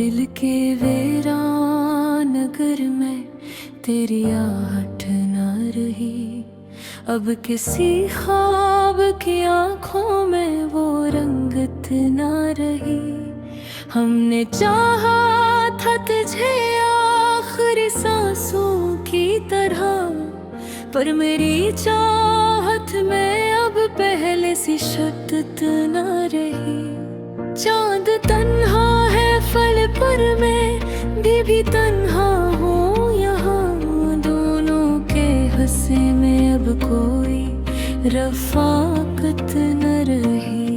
दिल के वीरानगर में तेरी आहट न रही। अब किसी ख्वाब की आंखों में वो रंगत न रही। हमने चाहा था तुझे आखिरी सांसों की तरह, पर मेरी चाहत में अब पहले सी शिद्दत न रही। चांद तन्हा है फल पर मैं भी तन्हा हूँ यहाँ। दोनों के हंसे में अब कोई रफाकत न रही।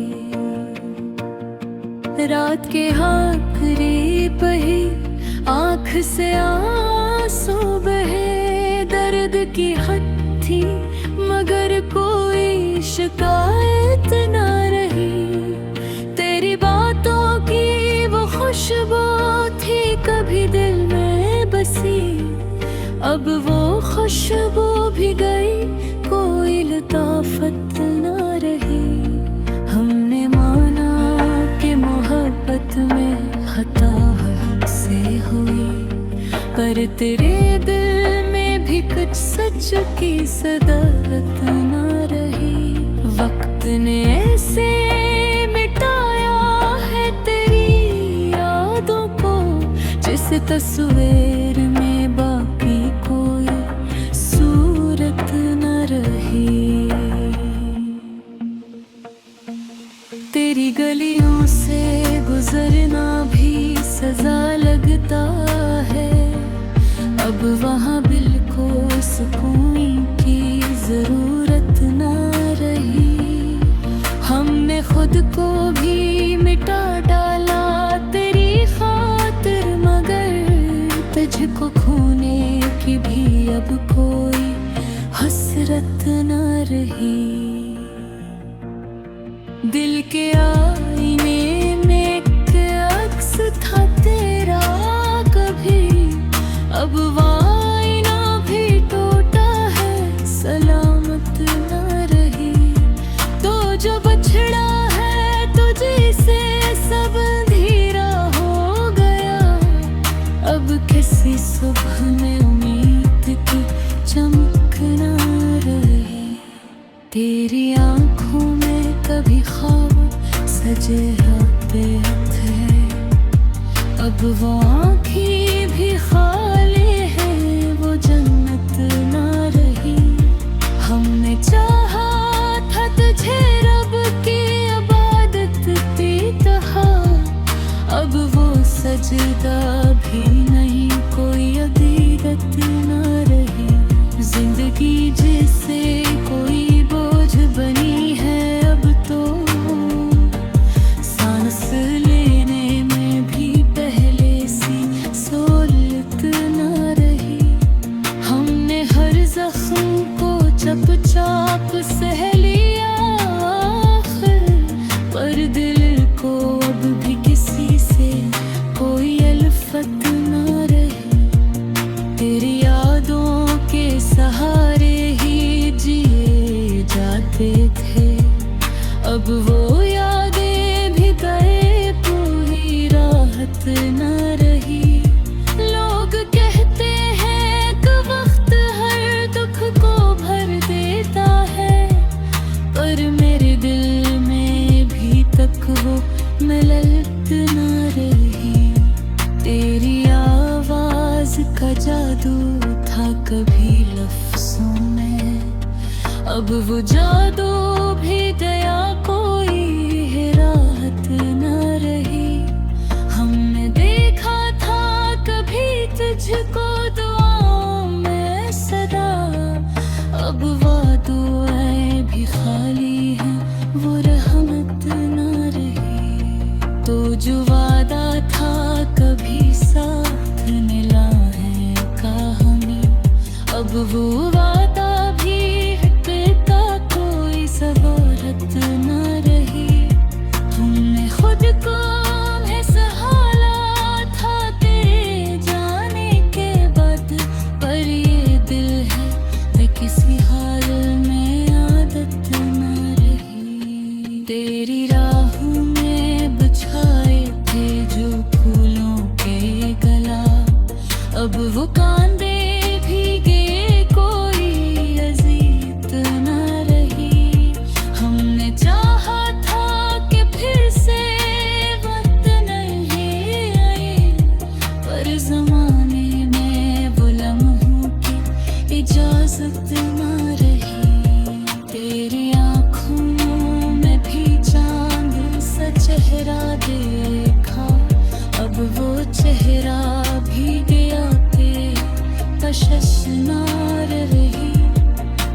रात के आखिरी पही आँख से आंसू बहे। दर्द की हद थी मगर कोई शिकायत न रही। तेरी बातों की वो खुशबू थी कभी दिल में बसी, अब वो खुशबू भी गई, कोई लताफत न रही। हमने माना कि मोहब्बत में खता से हुई, पर तेरे दिल में भी कुछ सच की सदाकत न रही। वक्त ने ऐसे मिटाया है तेरी यादों को, जिस तस्वीर में बाकी कोई सूरत न रही। तेरी गलियों से गुजरना भी सजा लगता है। अब वहाँ दिल को सुकून की जरूरत न रही। हमने खुद को भी मिटा डाला तेरी खातिर, मगर तुझको खोने की भी अब कोई हसरत न रही। दिल के आईने में एक अक्स था तेरा कभी, अब वो आईना भी टूटा है, सलामत न रही। तो जो बछड़ा है तुझे से सब अंधेरा हो गया। अब किसी सुबह में उम्मीद की चमक न रही। तेरी आंखों में कभी ख्वाब सजे होते थे, अब वो आँखें भी खाली है, वो जन्नत न रही। हमने चाहा था तुझे रब की इबादत की तरह, अब वो सजदा भी नहीं, कोई अकीदत न रही। जिंदगी जैसे कोई बोझ बनी है अब तो, सांस लेने में भी पहले सी सहूलियत न रही। हमने हर जख्म को चुपचाप सह लिया आखिर, पर दिल को अब भी किसी से कोई अल्फत न रही। तेरी यादों के सहारे ही जिए जाते थे, अब वो यादें भी गए, कोई राहत न रही। लोग कहते हैं कि वक्त हर दुख को भर देता है, पर मेरे दिल में भी तक वो मिलत न रही। तेरी आवाज का जादू था कभी लफ्जों में, अब वो जादू भी गया, कोई राहत न रही। हमने देखा था कभी तुझको दुआओं में सदा, अब वो दुआएं भी खाली हैं, वो रहमत न रही। तो जो वादा था कभी साथ निभाने का हमें, अब वो वादा भी हटता, कोई सवारत न रही। हमने खुद को ऐसा हालात था तेरे जाने के अब वो कांदे भीगे कोई अजीत न रही। हमने चाहा था कि फिर से वक्त नहीं आए, पर जमाने में वो लम्हों की इजाजत न रही। तेरी आँखों में भी चांद सा चेहरा देखा, अब वो चेहरा भी गया के कशिश नार रही।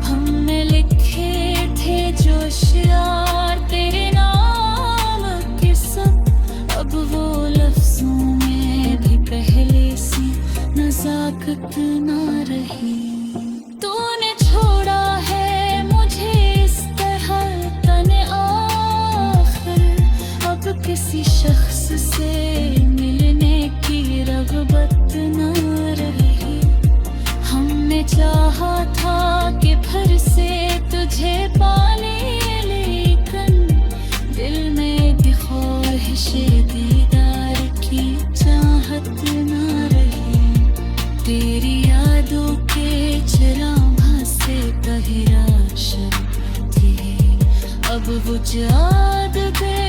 हमने लिखे थे जो शियार तेरे नाम के सब, अब वो लफ्जों में भी पहले सी नजाकत ना रही। तूने छोड़ा है मुझे इस तरह तने आखिर, अब किसी शख्स से मिलने की रग़बत न रही। हमने चाहा था कि फिर से तुझे पाले, लेकिन दिल में भी ख्वाहिश दीदार की चाहत न रही। तेरी यादों के चराग़ से गहरा शब थी, अब वो याद गया